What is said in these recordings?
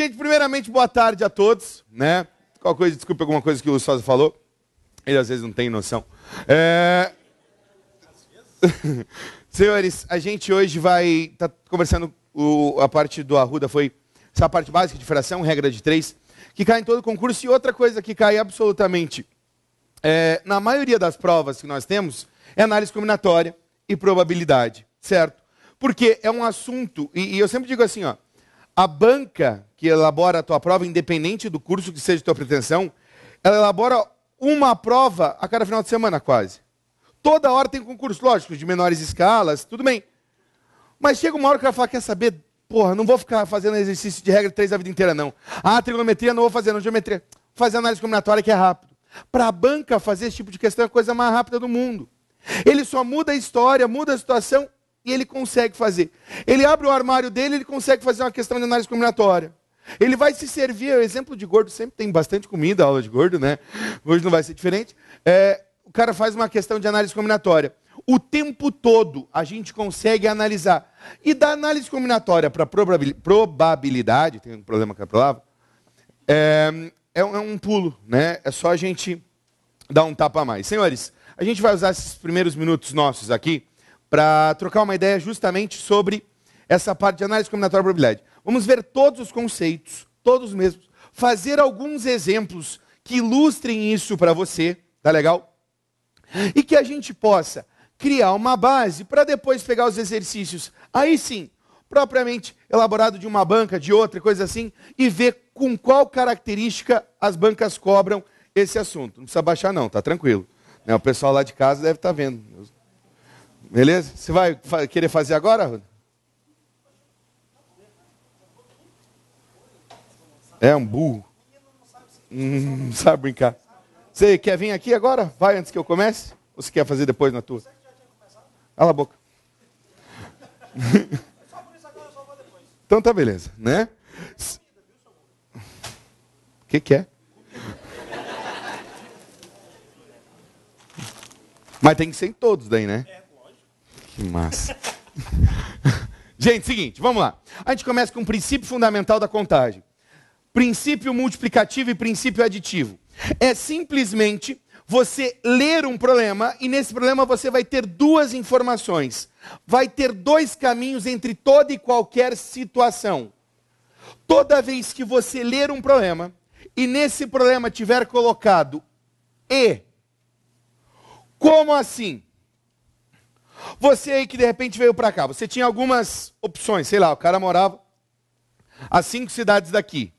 Gente, primeiramente, boa tarde a todos, né? Qualquer coisa, desculpe alguma coisa que o Lustosa falou. Ele às vezes não tem noção. Senhores, a gente hoje vai estar conversando, a parte do Arruda foi essa parte básica de fração, regra de 3, que cai em todo concurso. E outra coisa que cai absolutamente na maioria das provas que nós temos é análise combinatória e probabilidade, certo? Porque é um assunto, e eu sempre digo assim, ó, a banca que elabora a tua prova, independente do curso que seja a tua pretensão, ela elabora uma prova a cada final de semana, quase. Toda hora tem concurso, lógico, de menores escalas, tudo bem. Mas chega uma hora que ela fala, quer saber, porra, não vou ficar fazendo exercício de regra 3 a vida inteira, não. Ah, trigonometria não vou fazer, não, geometria. Vou fazer análise combinatória que é rápido. Para a banca fazer esse tipo de questão é a coisa mais rápida do mundo. Ele só muda a história, muda a situação e ele consegue fazer. Ele abre o armário dele, ele consegue fazer uma questão de análise combinatória. Ele vai se servir, o exemplo de gordo, sempre tem bastante comida, aula de gordo, né? Hoje não vai ser diferente. O cara faz uma questão de análise combinatória. O tempo todo a gente consegue analisar. E da análise combinatória para probabilidade, tem um problema com a palavra, é um pulo, né? É só a gente dar um tapa a mais. Senhores, a gente vai usar esses primeiros minutos nossos aqui para trocar uma ideia justamente sobre essa parte de análise combinatória e probabilidade. Vamos ver todos os conceitos, todos mesmos, fazer alguns exemplos que ilustrem isso para você, tá legal? E que a gente possa criar uma base para depois pegar os exercícios, aí sim, propriamente elaborado de uma banca, de outra, coisa assim, e ver com qual característica as bancas cobram esse assunto. Não precisa baixar não, tá tranquilo. O pessoal lá de casa deve estar vendo. Beleza? Você vai querer fazer agora, Ruda? É um burro. Não sabe brincar. Você quer vir aqui agora? Vai antes que eu comece? Ou você quer fazer depois na tua? Cala a boca. Então tá beleza, né? O que é? Mas tem que ser em todos daí, né? Que massa. Gente, seguinte, vamos lá. A gente começa com o princípio fundamental da contagem. Princípio multiplicativo e princípio aditivo. É simplesmente você ler um problema e nesse problema você vai ter duas informações. Vai ter dois caminhos entre toda e qualquer situação. Toda vez que você ler um problema e nesse problema tiver colocado e, como assim? Você aí que de repente veio para cá, você tinha algumas opções, sei lá, o cara morava a 5 cidades daqui.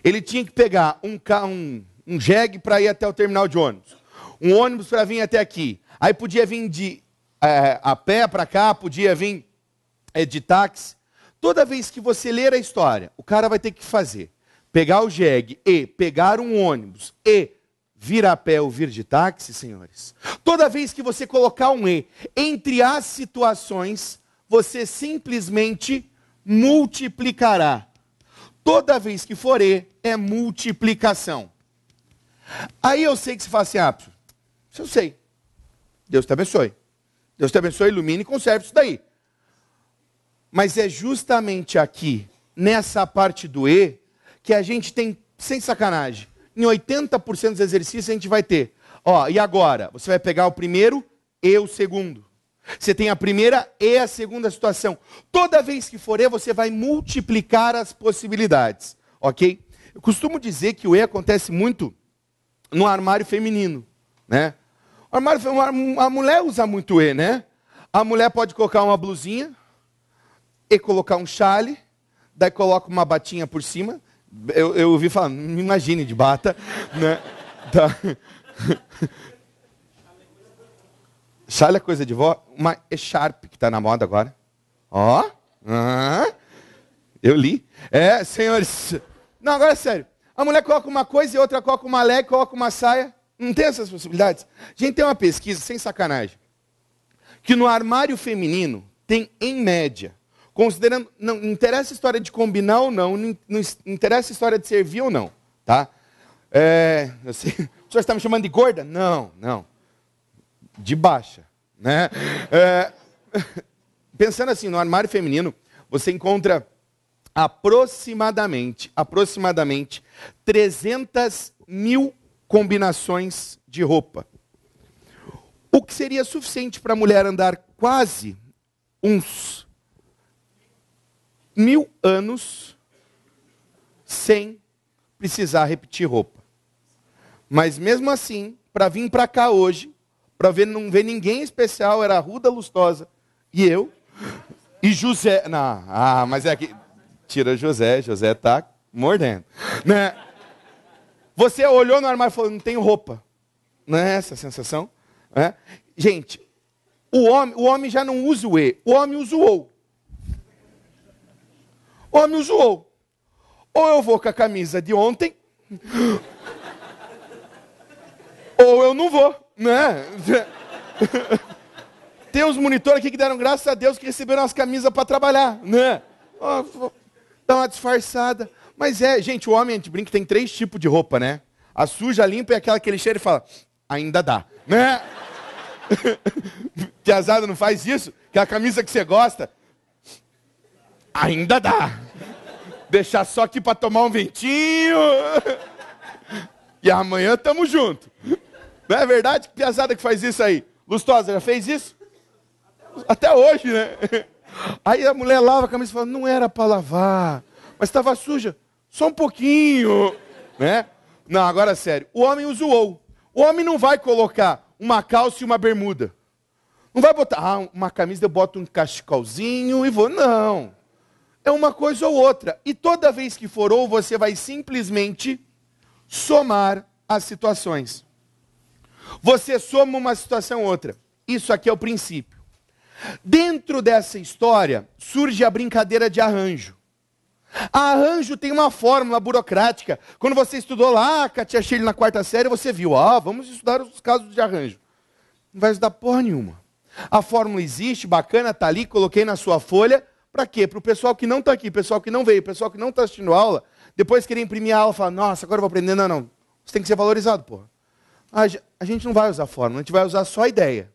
Ele tinha que pegar um jegue para ir até o terminal de ônibus, um ônibus para vir até aqui. Aí podia vir a pé para cá, podia vir de táxi. Toda vez que você ler a história, o cara vai ter que fazer, pegar o jegue e pegar um ônibus e vir a pé ou vir de táxi, senhores. Toda vez que você colocar um e entre as situações, você simplesmente multiplicará. Toda vez que for e, é multiplicação. Aí eu sei que você fala assim, isso eu sei. Deus te abençoe. Deus te abençoe, ilumine e conserve isso daí. Mas é justamente aqui, nessa parte do e, que a gente tem, sem sacanagem, em 80% dos exercícios a gente vai ter. E agora? Você vai pegar o primeiro e o segundo. Você tem a primeira e a segunda situação. Toda vez que for e, você vai multiplicar as possibilidades. Ok? Eu costumo dizer que o e acontece muito no armário feminino. Né? A mulher usa muito e, né? A mulher pode colocar uma blusinha e colocar um chale, daí coloca uma batinha por cima. Eu ouvi falar, me imagine de bata, né? Tá. Chale é coisa de vó, uma echarpe que está na moda agora. Eu li. Senhores. Não, agora é sério. A mulher coloca uma coisa e outra coloca uma leg, coloca uma saia. Não tem essas possibilidades? A gente tem uma pesquisa, sem sacanagem, que no armário feminino tem, em média, considerando, não interessa a história de combinar ou não, não interessa a história de servir ou não, tá? Eu sei, o senhor está me chamando de gorda? Não. De baixa, né? Pensando assim, no armário feminino, você encontra aproximadamente 300 mil combinações de roupa. O que seria suficiente para a mulher andar quase uns 1000 anos sem precisar repetir roupa. Mas mesmo assim, para vir para cá hoje, para não ver ninguém especial, era a Ruda Lustosa e eu, e José. Não, mas é que tira José tá mordendo. Né? Você olhou no armário e falou, não tenho roupa. Não é essa a sensação? É? Gente, o homem já não usa o E, o homem usa o ou. O homem usa o ou. Ou eu vou com a camisa de ontem, ou eu não vou, né? Tem uns monitores aqui que deram graças a Deus que receberam as camisas para trabalhar, né? Dá uma disfarçada. Mas gente, o homem, a gente brinca, tem 3 tipos de roupa, né? A suja, a limpa e aquela que ele cheira e fala, ainda dá, né? Piazada não faz isso? Que a camisa que você gosta, ainda dá. Deixar só aqui para tomar um ventinho. E amanhã tamo junto. Não é verdade? Que piazada que faz isso aí? Lustosa, já fez isso? Até hoje, né? Aí a mulher lava a camisa e fala, não era para lavar, mas estava suja. Só um pouquinho, né? Não, agora sério. O homem usa o ou. O homem não vai colocar uma calça e uma bermuda. Não vai botar, uma camisa eu boto um cachecolzinho e vou. Não. É uma coisa ou outra. E toda vez que for ou, você vai simplesmente somar as situações. Você soma uma situação ou outra. Isso aqui é o princípio. Dentro dessa história, surge a brincadeira de arranjo. A arranjo tem uma fórmula burocrática. Quando você estudou lá, com a tia Shirley na 4ª série, você viu, vamos estudar os casos de arranjo. Não vai estudar porra nenhuma. A fórmula existe, bacana, está ali, coloquei na sua folha. Para quê? Para o pessoal que não está aqui, pessoal que não veio, pessoal que não está assistindo a aula, depois querer imprimir a aula e falar, nossa, agora eu vou aprender. Não. Você tem que ser valorizado, porra. A gente não vai usar a fórmula, a gente vai usar só a ideia.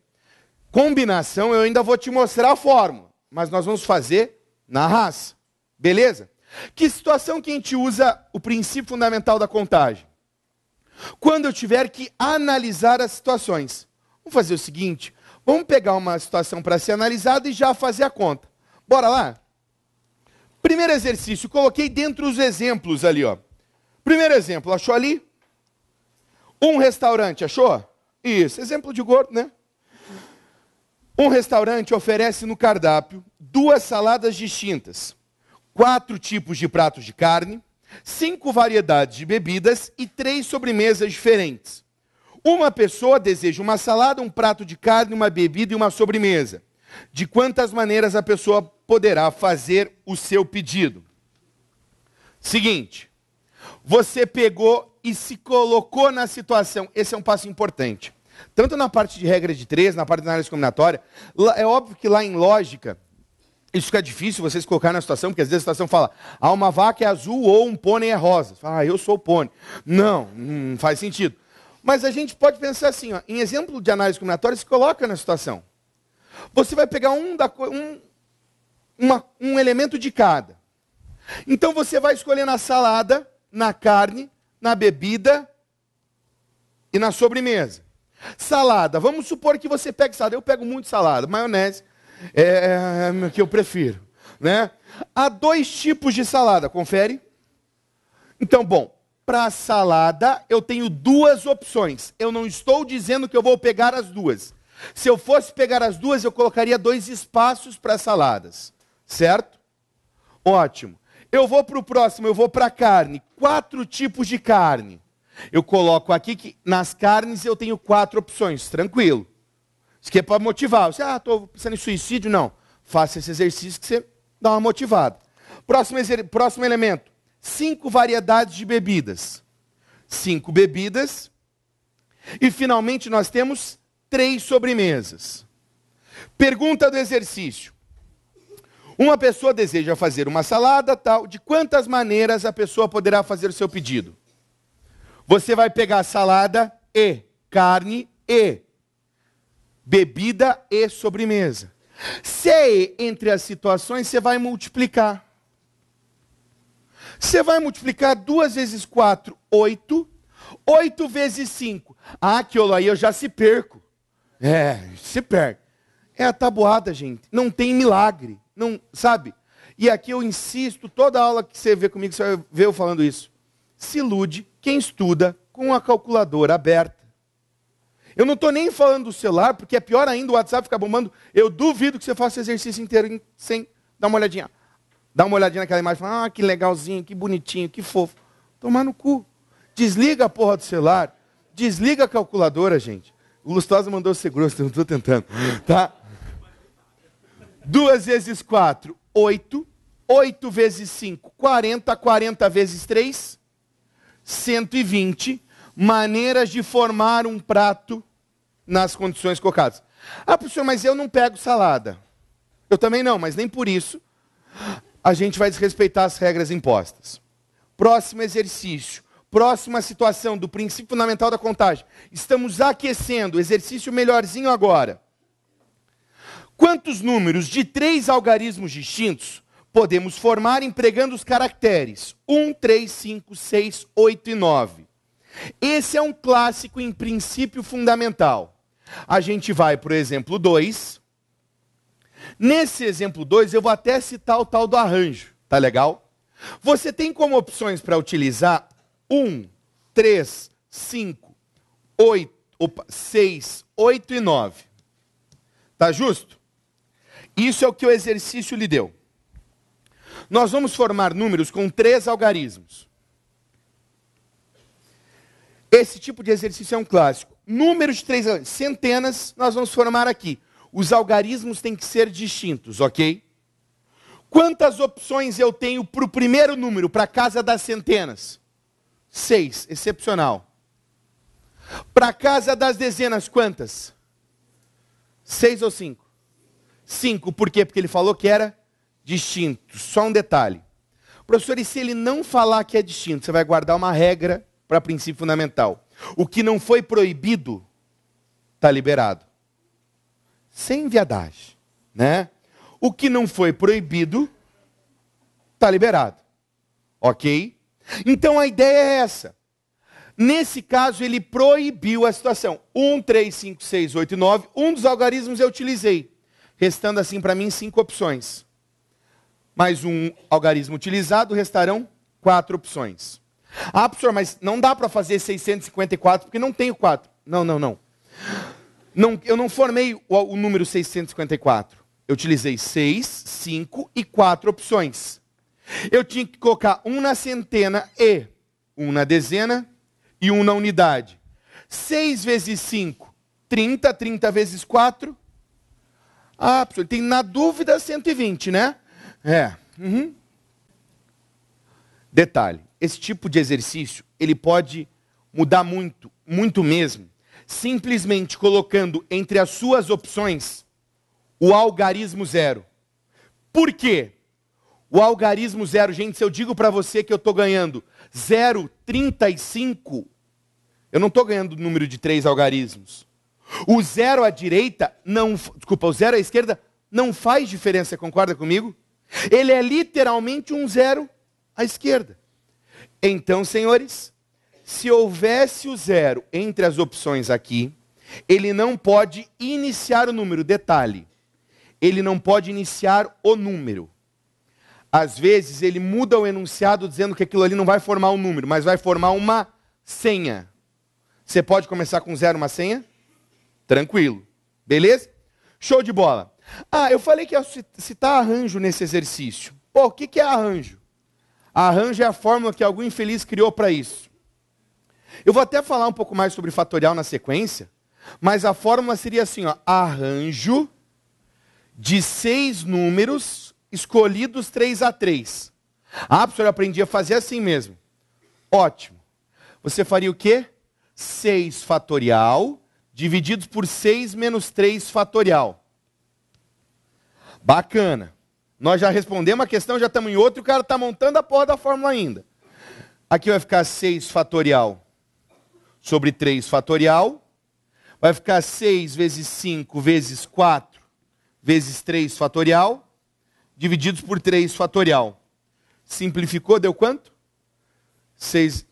Combinação, eu ainda vou te mostrar a fórmula, mas nós vamos fazer na raça. Beleza? Que situação que a gente usa o princípio fundamental da contagem? Quando eu tiver que analisar as situações. Vamos fazer o seguinte, vamos pegar uma situação para ser analisada e já fazer a conta. Bora lá? Primeiro exercício, coloquei dentro os exemplos ali, ó. Primeiro exemplo, achou ali? Um restaurante, achou? Isso, exemplo de gordo, né? Um restaurante oferece no cardápio 2 saladas distintas, 4 tipos de pratos de carne, 5 variedades de bebidas e 3 sobremesas diferentes. Uma pessoa deseja uma salada, um prato de carne, uma bebida e uma sobremesa. De quantas maneiras a pessoa poderá fazer o seu pedido? Seguinte, você pegou e se colocou na situação. Esse é um passo importante. Tanto na parte de regra de 3, na parte da análise combinatória, é óbvio que lá em lógica, isso fica difícil vocês colocarem na situação, porque às vezes a situação fala, uma vaca é azul ou um pônei é rosa. Fala, eu sou o pônei. Não faz sentido. Mas a gente pode pensar assim, em exemplo de análise combinatória, se coloca na situação. Você vai pegar um elemento de cada. Então você vai escolher na salada, na carne, na bebida e na sobremesa. Salada, vamos supor que você pegue salada. Eu pego muito salada, maionese é o que eu prefiro, né? Há 2 tipos de salada, confere? Então, bom, para salada eu tenho 2 opções. Eu não estou dizendo que eu vou pegar as 2. Se eu fosse pegar as 2, eu colocaria 2 espaços para saladas, certo? Ótimo. Eu vou para o próximo, eu vou para a carne. 4 tipos de carne. Eu coloco aqui que nas carnes eu tenho 4 opções, tranquilo. Isso aqui é para motivar. Você, estou pensando em suicídio? Não. Faça esse exercício que você dá uma motivada. Próximo elemento. 5 variedades de bebidas. 5 bebidas. E finalmente nós temos 3 sobremesas. Pergunta do exercício. Uma pessoa deseja fazer uma salada, tal. De quantas maneiras a pessoa poderá fazer o seu pedido? Você vai pegar salada e carne e bebida e sobremesa. Se é entre as situações, você vai multiplicar. Você vai multiplicar 2 vezes 4, 8. 8 vezes 5. Ah, aquilo aí eu já se perco. Se perde. É a tabuada, gente. Não tem milagre. Não, sabe? E aqui eu insisto, toda aula que você vê comigo, você vai ver eu falando isso. Se ilude quem estuda com a calculadora aberta. Eu não estou nem falando do celular, porque é pior ainda o WhatsApp ficar bombando. Eu duvido que você faça o exercício inteiro sem dar uma olhadinha. Dá uma olhadinha naquela imagem e fala, que legalzinho, que bonitinho, que fofo. Tomar no cu. Desliga a porra do celular. Desliga a calculadora, gente. O Lustosa mandou ser grosso, eu não estou tentando. Tá? 2 vezes 4, 8. 8 vezes 5, 40. 40 vezes 3, 120. Maneiras de formar um prato nas condições colocadas. Ah, professor, mas eu não pego salada. Eu também não, mas nem por isso a gente vai desrespeitar as regras impostas. Próximo exercício. Próxima situação do princípio fundamental da contagem. Estamos aquecendo. Exercício melhorzinho agora. Quantos números de 3 algarismos distintos podemos formar empregando os caracteres 1, 3, 5, 6, 8 e 9? Esse é um clássico em princípio fundamental. A gente vai para o exemplo 2. Nesse exemplo 2, eu vou até citar o tal do arranjo. Tá legal? Você tem como opções para utilizar 1, 3, 5, 6, 8 e 9. Tá justo? Isso é o que o exercício lhe deu. Nós vamos formar números com 3 algarismos. Esse tipo de exercício é um clássico. Números de 3 centenas, nós vamos formar aqui. Os algarismos têm que ser distintos, ok? Quantas opções eu tenho para o primeiro número, para a casa das centenas? 6, excepcional. Para a casa das dezenas, quantas? 6 ou 5? 5, por quê? Porque ele falou que era distinto. Só um detalhe. Professor, e se ele não falar que é distinto, você vai guardar uma regra para princípio fundamental. O que não foi proibido, está liberado. Sem viadagem, né? O que não foi proibido, está liberado. Ok? Então a ideia é essa. Nesse caso, ele proibiu a situação. 1, 3, 5, 6, 8 e 9. Um dos algarismos eu utilizei. Restando assim para mim 5 opções. Mais um algarismo utilizado, restarão 4 opções. Ah, professor, mas não dá para fazer 654 porque não tenho 4. Não. Eu não formei o número 654. Eu utilizei 6, 5 e 4 opções. Eu tinha que colocar 1 na centena e 1 na dezena e 1 na unidade. 6 vezes 5, 30. 30 vezes 4. Ah, professor, tem na dúvida 120, né? Detalhe, esse tipo de exercício, ele pode mudar muito, muito mesmo, simplesmente colocando entre as suas opções o algarismo 0. Por quê? O algarismo 0, gente, se eu digo para você que eu estou ganhando 0,35, eu não estou ganhando o número de 3 algarismos. O 0 à direita, o 0 à esquerda não faz diferença, concorda comigo? Ele é literalmente um 0 à esquerda. Então, senhores, se houvesse o 0 entre as opções aqui, ele não pode iniciar o número. Detalhe, ele não pode iniciar o número. Às vezes, ele muda o enunciado dizendo que aquilo ali não vai formar um número, mas vai formar uma senha. Você pode começar com 0 uma senha? Tranquilo. Beleza? Show de bola. Ah, eu falei que ia citar arranjo nesse exercício. Pô, o que é arranjo? Arranjo é a fórmula que algum infeliz criou para isso. Eu vou até falar um pouco mais sobre fatorial na sequência, mas a fórmula seria assim, ó, arranjo de 6 números escolhidos 3 a 3. Ah, professor, eu aprendi a fazer assim mesmo. Ótimo. Você faria o quê? 6 fatorial divididos por 6 menos 3 fatorial. Bacana. Nós já respondemos a questão, já estamos em outra e o cara está montando a porra da fórmula ainda. Aqui vai ficar 6 fatorial sobre 3 fatorial. Vai ficar 6 vezes 5 vezes 4 vezes 3 fatorial, divididos por 3 fatorial. simplificou, deu quanto? 6